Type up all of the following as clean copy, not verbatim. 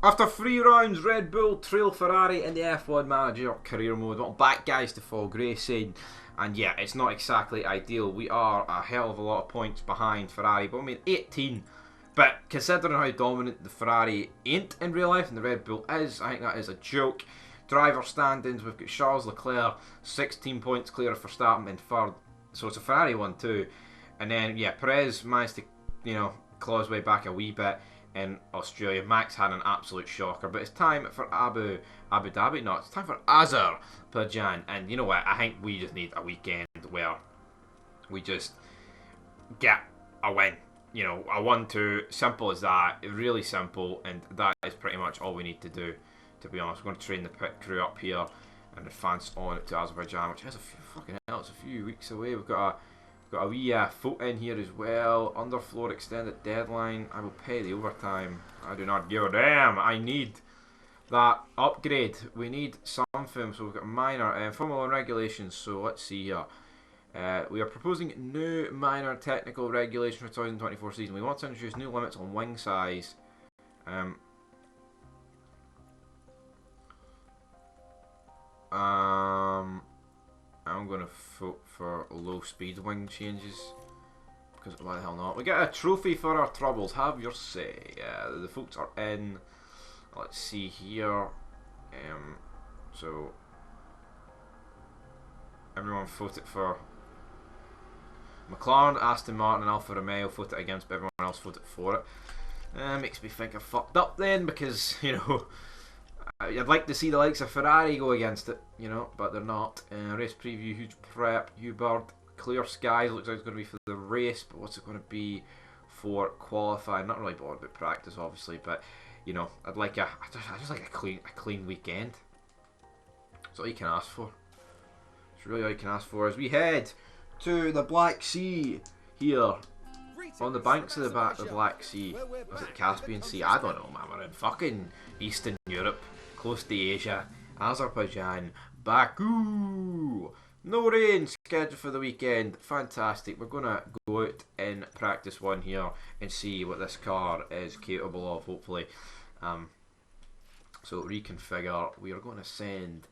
After 3 rounds, Red Bull trail Ferrari in the F1 Manager career mode. Well, back guys to fall racing. And yeah, it's not exactly ideal. We are a hell of a lot of points behind Ferrari. But I mean, 18. But considering how dominant the Ferrari ain't in real life and the Red Bull is, I think that is a joke. Driver standings, we've got Charles Leclerc, 16 points clear of Verstappen in third. So it's a Ferrari 1-2. And then, yeah, Perez managed to, claw his way back a wee bit in Australia. Max had an absolute shocker. But it's time for Abu Dhabi. No, it's time for Azerbaijan. And you know what? I think we just need a weekend where we just get a win. A 1-2. Simple as that. Really simple. And that is pretty much all we need to do, to be honest. We're going to train the pit crew up here and advance on to Azerbaijan, which is it's a few weeks away. We've got a wee vote in here as well. Underfloor extended deadline. I will pay the overtime. I do not give a damn. I need that upgrade. We need something. So we've got minor Formula 1 regulations. So let's see here. We are proposing new minor technical regulation for 2024 season. We want to introduce new limits on wing size. I'm going to vote for low speed wing changes, because why the hell not? We get a trophy for our troubles. Have your say. The votes are in. Let's see here. So everyone voted for McLaren, Aston Martin and Alfa Romeo. Voted against, but everyone else voted for it. Makes me think I fucked up then, because I'd like to see the likes of Ferrari go against it, but they're not. Race preview, huge prep, Hubert, clear skies. Looks like it's going to be for the race, but what's it going to be for qualifying? Not really bothered about practice, obviously, but I just like a clean weekend. That's all you can ask for. It's really all you can ask for as we head to the Black Sea here. On the banks of the Black Sea. Was it Caspian Sea? I don't know, man. We're in fucking Eastern Europe, close to Asia, Azerbaijan, Baku. No rain scheduled for the weekend. Fantastic. We're going to go out in practice 1 here and see what this car is capable of, hopefully. So reconfigure. We are going to send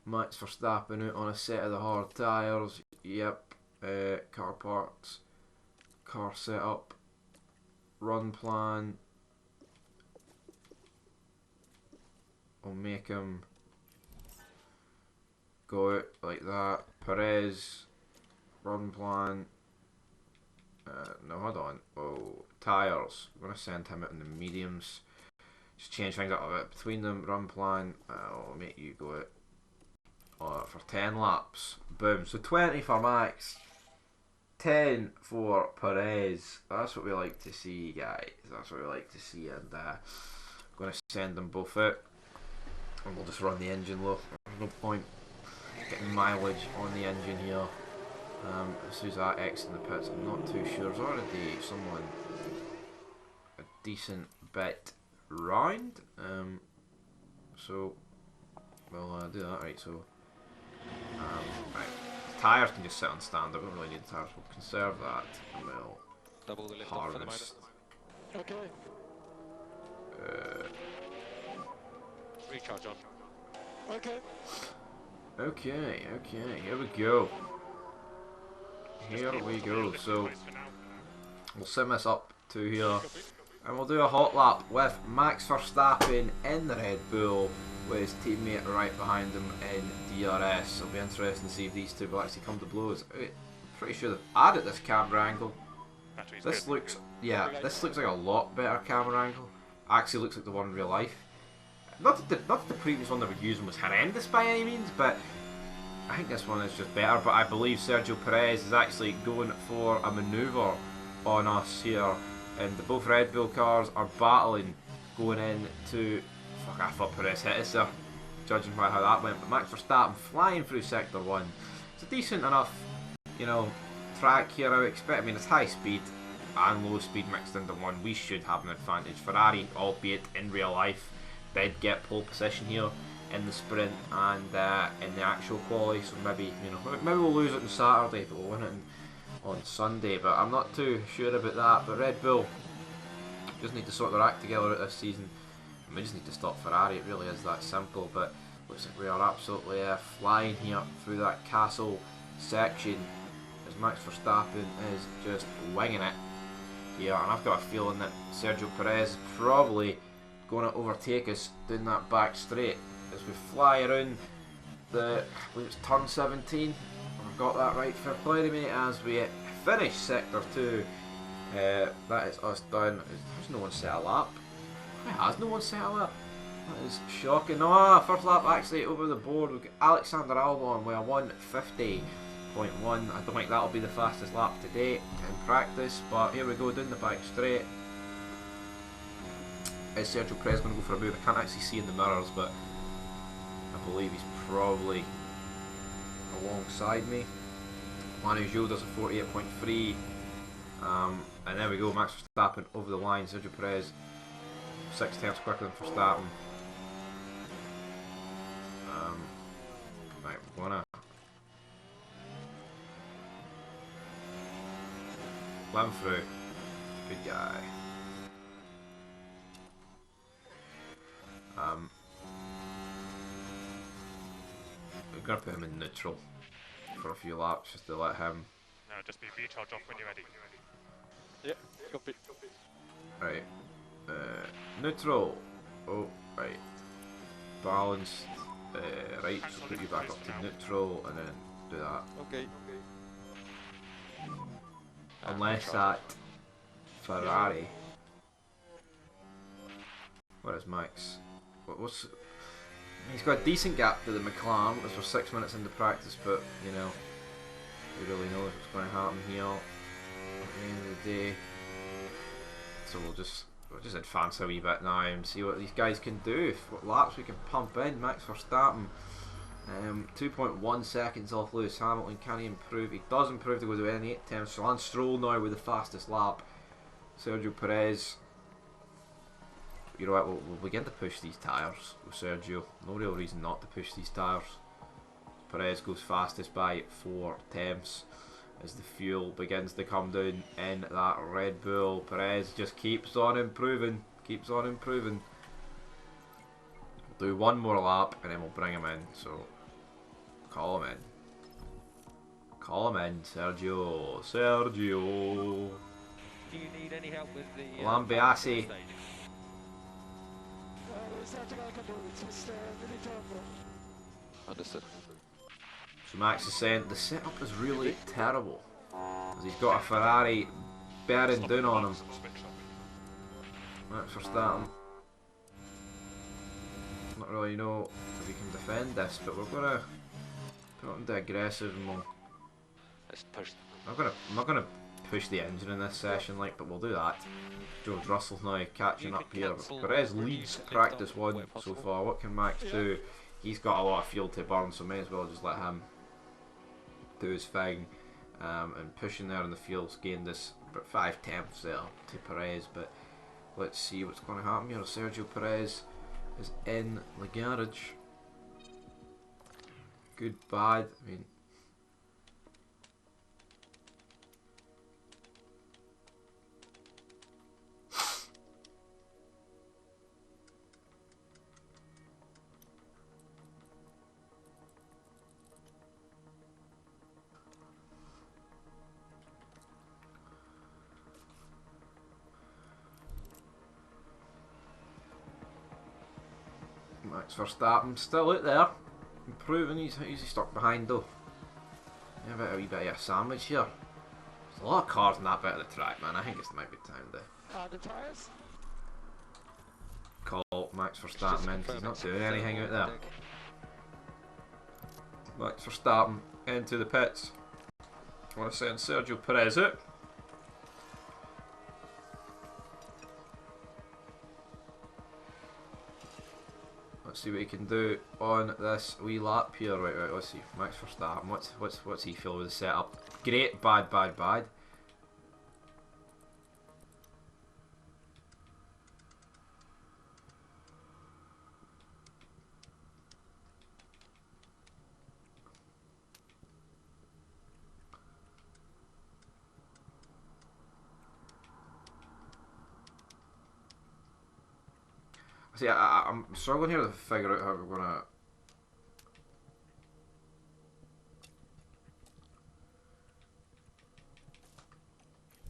Max Verstappen out on a set of the hard tyres. Yep. Car parts. Car setup, run plan. We'll make him go out like that. Perez, run plan. No, hold on. Oh, tyres. We're gonna send him out in the mediums. Just change things up a bit between them. Run plan. I'll make you go out for 10 laps. Boom. So 20 for Max. 10 for Perez. That's what we like to see, guys. That's what we like to see, and I'm going to send them both out, and we'll just run the engine low. There's no point getting mileage on the engine here. As soon as that X in the pits, I'm not too sure. There's already someone a decent bit round, so we'll do that. Right, so right. Tyres can just sit on stand. I don't really need the tyres. We'll conserve that. We'll harvest. Okay. Recharge on. Okay. Okay. Here we go. So we'll sim this up to here, and we'll do a hot lap with Max Verstappen in the Red Bull, with his teammate right behind him in DRS. It'll be interesting to see if these two will actually come to blows. I'm pretty sure they've added this camera angle. This looks like a lot better camera angle. Actually looks like the one in real life. Not that the previous one they were using was horrendous by any means, but I think this one is just better. But I believe Sergio Perez is actually going for a manoeuvre on us here, and both Red Bull cars are battling going into. Fuck, I thought Perez hit us there, judging by how that went. But Max Verstappen flying through Sector 1. It's a decent enough, track here, I would expect. I mean, it's high speed and low speed mixed into one. We should have an advantage. Ferrari, albeit in real life, did get pole position here in the sprint and in the actual quali. So maybe, maybe we'll lose it on Saturday, but we'll win it on Sunday. But I'm not too sure about that. But Red Bull just need to sort their act together this season. We just need to stop Ferrari, it really is that simple, but looks like we are absolutely flying here through that castle section as Max Verstappen is just winging it here, and I've got a feeling that Sergio Perez is probably going to overtake us down that back straight as we fly around the, I believe it's turn 17, I've got that right, fair play to me, as we finish sector 2. That is us done. Has no one set a lap? Why has no one set a lap? That is shocking. No, first lap actually over the board. We've got Alexander Albon with a 150.1. I don't think that'll be the fastest lap today in practice, but here we go down the back straight. Is Sergio Perez going to go for a move? I can't actually see in the mirrors, but I believe he's probably alongside me. Manu Zhou does a 48.3. And there we go, Max Verstappen over the line. Sergio Perez 6 tenths quicker than Verstappen. Right, we're gonna let him through. Good guy. We're gonna put him in neutral for a few laps just to let him. No, just be charge off when you're ready. Yeah, copy. Right. Neutral. Oh, right. Balanced. Right, so put you back up to neutral and then do that. Okay. Unless that Ferrari. Where is Max? What's? He's got a decent gap to the McLaren, which was 6 minutes into practice, but you know, who really knows what's going to happen here at the end of the day. So we'll just advance a wee bit now and see what these guys can do, what laps we can pump in. Max Verstappen, 2.1 seconds off Lewis Hamilton. Can he improve? He does improve to go to any 8 tenths. So Lance Stroll now with the fastest lap. Sergio Perez. You know what, we'll begin to push these tyres with Sergio. No real reason not to push these tyres. Perez goes fastest by 4 tenths as the fuel begins to come down in that Red Bull. Perez just keeps on improving, keeps on improving. We'll do one more lap and then we'll bring him in. So call him in. Call him in, Sergio. Sergio. Do you need any help with the Lambiasi. There's nothing I can do, it's just really terrible. Understood. So Max is saying the setup is really terrible, as he's got a Ferrari bearing down on him. Max Verstappen. Not really know if he can defend this, but we're gonna put it into aggressive and we'll. Let's push. I'm not gonna push the engine in this session, like, but we'll do that. George Russell's now catching up here. But Perez leads practice 1 so far. What can Max do? He's got a lot of fuel to burn, so may as well just let him do his thing. And pushing there in the field's gained us about 5 tenths there to Perez. But let's see what's going to happen here. Sergio Perez is in the garage. Good, bad. I mean, Max Verstappen still out there, improving. He's stuck behind though. Yeah, a wee bit of a sandwich here. There's a lot of cars in that bit of the track, man. I think it might be time to The tires? call Max Verstappen in. He's not doing anything out there. Max Verstappen into the pits. I want to send Sergio Perez out. Let's see what he can do on this wee lap here. Right, let's see. Max Verstappen, what's he feel with the setup? Great, bad, bad, bad. See, I'm struggling here to figure out how we're gonna.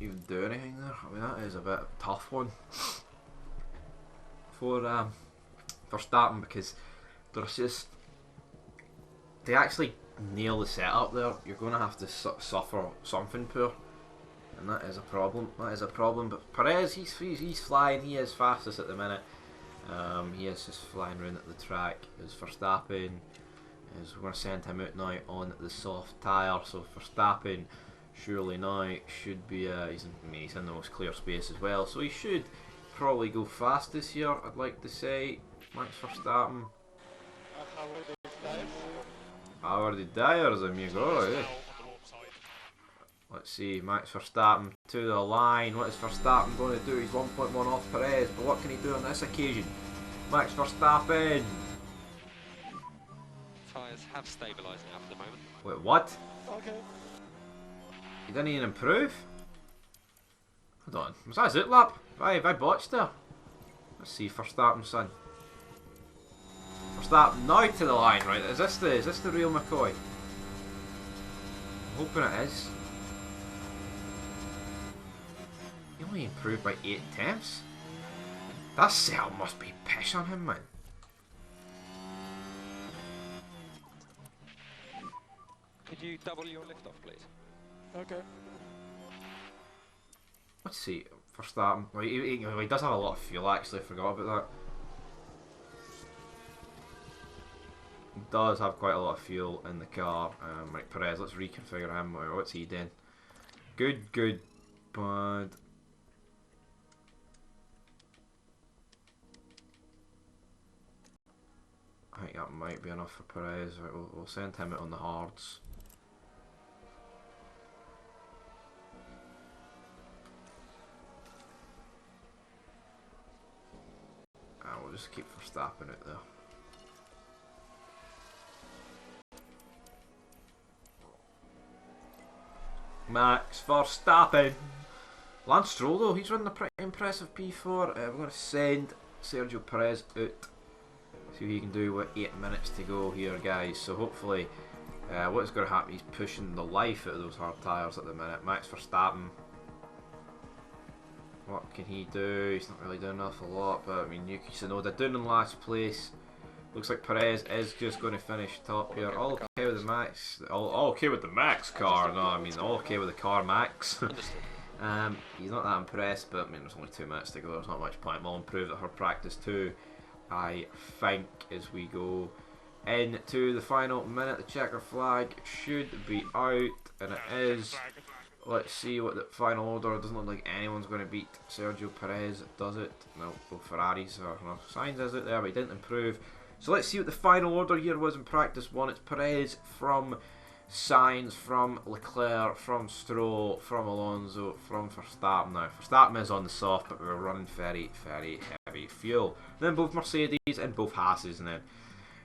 Even do anything there. I mean, that is a bit of a tough one for starting, because there's just to actually nail the setup there, you're going to have to suffer something poor, and that is a problem. That is a problem. But Perez, he's flying. He is fastest at the minute. He is just flying around at the track. As Verstappen is, we're going to send him out now on the soft tyre. So Verstappen surely now should be. He's in the most clear space as well, so he should probably go fastest here. I'd like to say Max Verstappen. Hour de Dyers, amigo. Eh? Let's see, Max Verstappen to the line. What is Verstappen going to do? He's 1.1 off Perez, but what can he do on this occasion? Max Verstappen. Tyres have stabilised now for the moment. Wait, what? Okay. He didn't even improve? Hold on, was that a zip lap? Have I botched there? Let's see, Verstappen, son. Verstappen now to the line, right? Is this the real McCoy? I'm hoping it is. He only improved by 8 tenths? That cell must be pish on him, man. Could you double your lift off, please? Okay. Let's see, Verstappen. Well, he does have a lot of fuel, actually. I forgot about that. He does have quite a lot of fuel in the car. Right, Perez, let's reconfigure him. What's he doing? Good, bad. I think that might be enough for Perez. Right, we'll send him out on the hards. And we'll just keep Verstappen out there. Max Verstappen. Lance Stroll though, he's running a pretty impressive P4. We're going to send Sergio Perez out. See what he can do with 8 minutes to go here, guys. So hopefully what is going to happen, he's pushing the life out of those hard tyres at the minute. Max Verstappen. What can he do? He's not really doing an awful lot, but I mean, Yuki Tsunoda down in last place. Looks like Perez is just going to finish top here. All okay with the Max. All okay with the Max car. No, I mean all okay with the car Max. He's not that impressed, but I mean there's only 2 minutes to go. There's not much point. We'll improve at her practice too, I think, as we go into the final minute. The checker flag should be out, and it is. Let's see what the final order. It doesn't look like anyone's going to beat Sergio Perez, does it? No, both Ferraris or no, Sainz is out there, but he didn't improve. So let's see what the final order here was in practice 1. It's Perez from Sainz, from Leclerc, from Stroll, from Alonso, from Verstappen. Now, Verstappen is on the soft, but we're running very, very heavy fuel. Then both Mercedes and both Haas's, and then,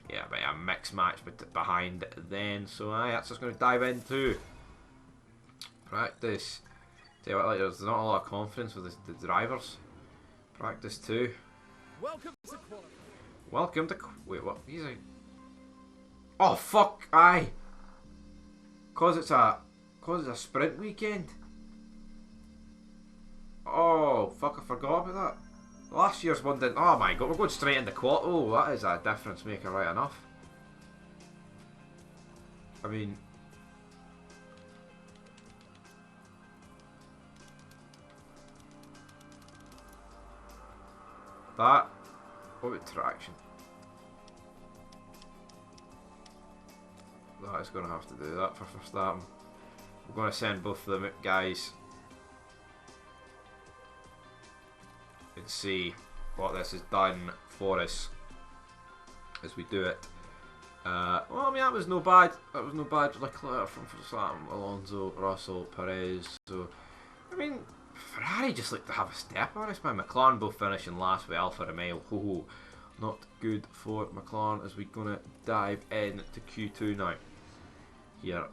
yeah, but a mixed match behind then. So that's just going to dive into practice. Tell you what, like, there's not a lot of confidence with the drivers. Practice 2. Welcome to quality. Welcome to. Wait, what? He's a. Oh fuck! Aye. Cause it's a sprint weekend. Oh fuck! I forgot about that. Last year's one didn't. Oh my god, we're going straight into quad. Oh, that is a difference maker, right enough. I mean. That. What about traction? That is going to have to do that for Verstappen. We're going to send both of them out, guys, and see what this has done for us as we do it. Well, I mean, that was no bad. That was no bad. Leclerc from Verstappen, Alonso, Russell, Perez. So, I mean, Ferrari just like to have a step on us, man. McLaren both finishing last with Alfa Romeo. Ho, not good for McLaren as we're going to dive into Q2 now. Here.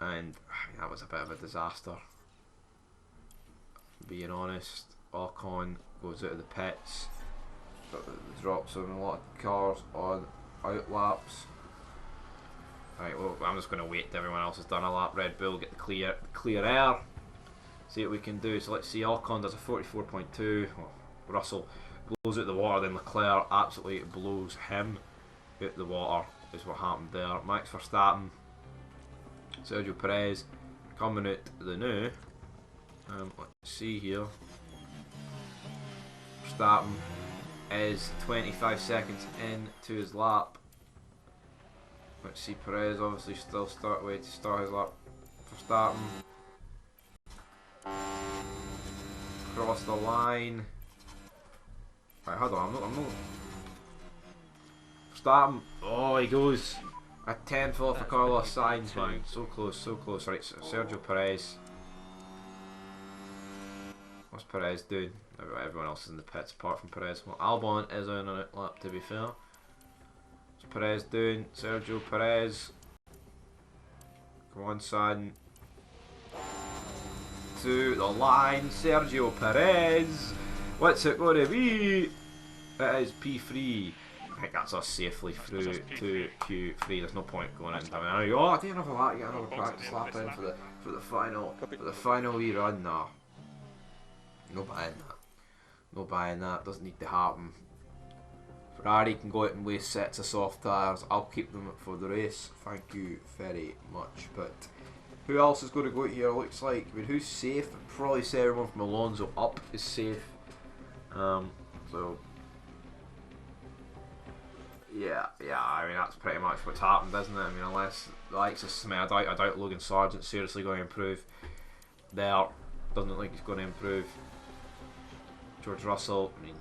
And I mean, that was a bit of a disaster. Being honest, Ocon goes out of the pits. drops on a lot of cars on out laps. Right, well, I'm just going to wait till everyone else has done a lap. Red Bull get the clear air. See what we can do. So let's see. Ocon does a 44.2. Well, Russell blows out the water. Then Leclerc absolutely blows him out the water. Is what happened there. Max Verstappen, Sergio Perez coming out the new. Let's see here. Verstappen is 25 seconds into his lap. Let's see, Perez obviously still waiting to start his lap. Verstappen cross the line. Right, hold on, I'm not. Verstappen, oh, he goes a tenth off of Carlos Sainz, man. So close, so close. Right, so Sergio Perez. What's Perez doing? Everyone else is in the pits apart from Perez. Well, Albon is on an lap, to be fair. What's Perez doing? Sergio Perez. Come on, son. To the line, Sergio Perez. What's it going to be? It is P3. I think that's us safely through to Q3. There's no point going in. I mean, oh, I didn't have a lap. Get another practice lap in for the final wee run. Nah, no buying that. No buying that. Doesn't need to happen. Ferrari can go out and waste sets of soft tyres. I'll keep them for the race. Thank you very much. But who else is going to go out here? Looks like, I mean, who's safe? I'd probably say everyone from Alonso up is safe. So yeah, I mean, that's pretty much what's happened, isn't it? I mean, unless the likes of Smith, I doubt Logan Sargent's seriously going to improve there. Doesn't look like he's going to improve. George Russell, I mean,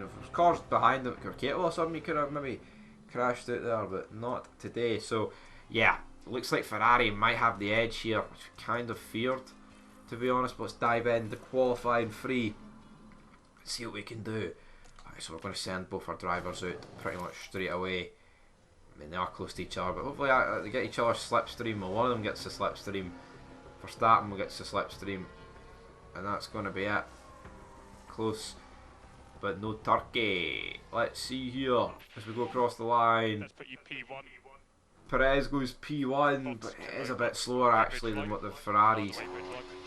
if there's cars behind him, Kato or something, he could have maybe crashed out there, but not today. So yeah, looks like Ferrari might have the edge here, which I kind of feared, to be honest. But let's dive in the qualifying three. Let's see what we can do. Alright, so we're going to send both our drivers out pretty much straight away. I mean, they are close to each other, but hopefully they get each other's slipstream. Well, one of them gets the slipstream. Verstappen gets the slipstream, and that's going to be it. Close, but no turkey. Let's see here as we go across the line. Let's put you P1. Perez goes P1, but it is a bit slower actually than what the Ferraris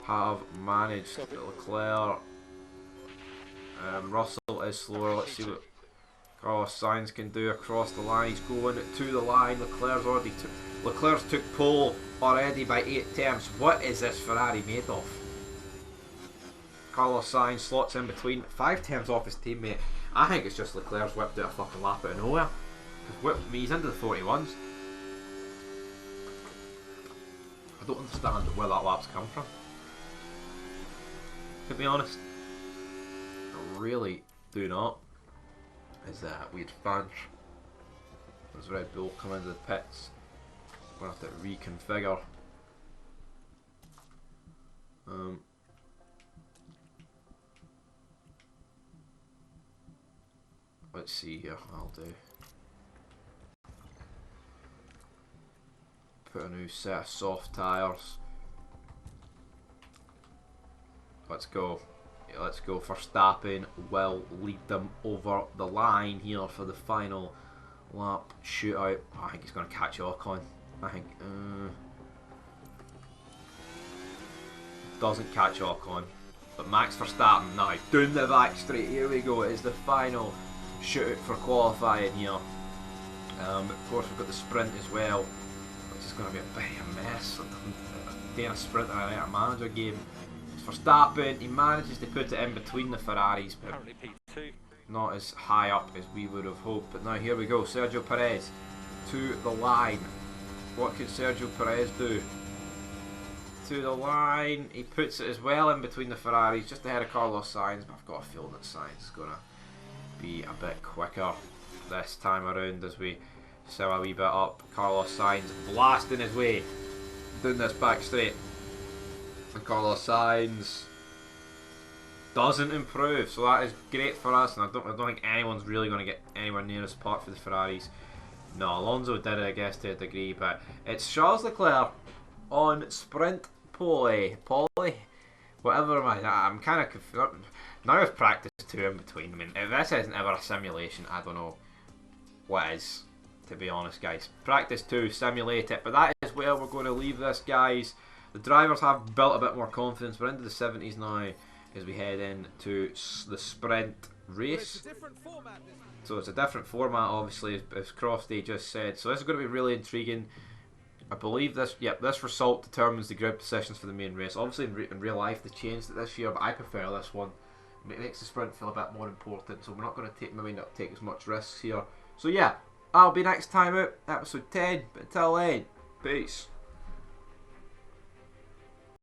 have managed. Leclerc, Russell is slower. Let's see what Carlos Sainz can do across the line. He's going to the line. Leclerc's took pole already by 8 tenths. What is this Ferrari made of? Carlos Sainz slots in between, 5 tenths off his teammate. I think it's just Leclerc's whipped out a fucking lap out of nowhere. He's into the 41s. I don't understand where that lap's come from, to be honest. I really do not. Is that weird bunch? As Red Bull come into the pits, we're gonna have to reconfigure. Let's see here. I'll do. Put a new set of soft tyres. Let's go. Yeah, let's go. Verstappen will lead them over the line here for the final lap shootout. I think he's going to catch Ocon. I think. Doesn't catch Ocon. But Max Verstappen now down the back straight. Here we go. It is the final shootout for qualifying here. Of course, we've got the sprint as well, which is going to be a bit of a mess. Doing a sprint and a manager game. Verstappen, he manages to put it in between the Ferraris, but not as high up as we would have hoped. But now here we go, Sergio Perez to the line. What could Sergio Perez do? To the line, he puts it as well in between the Ferraris, just ahead of Carlos Sainz, but I've got a feeling that Sainz is going to be a bit quicker this time around as we sew a wee bit up. Carlos Sainz blasting his way down this back straight. And Carlos Sainz doesn't improve, so that is great for us, and I don't think anyone's really going to get anywhere near us apart for the Ferraris. No, Alonso did it, I guess, to a degree, but it's Charles Leclerc on sprint pole, whatever, man. I'm kind of confused. Now I've practiced two in between. I mean, if this isn't ever a simulation, I don't know what is, to be honest, guys. Practice 2, simulate it. But that is where we're going to leave this, guys. The drivers have built a bit more confidence. We're into the 70s now as we head into the sprint race. So it's a different format, obviously, as Crofty just said. So this is going to be really intriguing. I believe this result determines the grid positions for the main race. Obviously, in real life, they changed it this year, but I prefer this one. It makes the sprint feel a bit more important, so we're not going to maybe not take as much risks here. So yeah, I'll be next time out, episode 10. But until then, peace.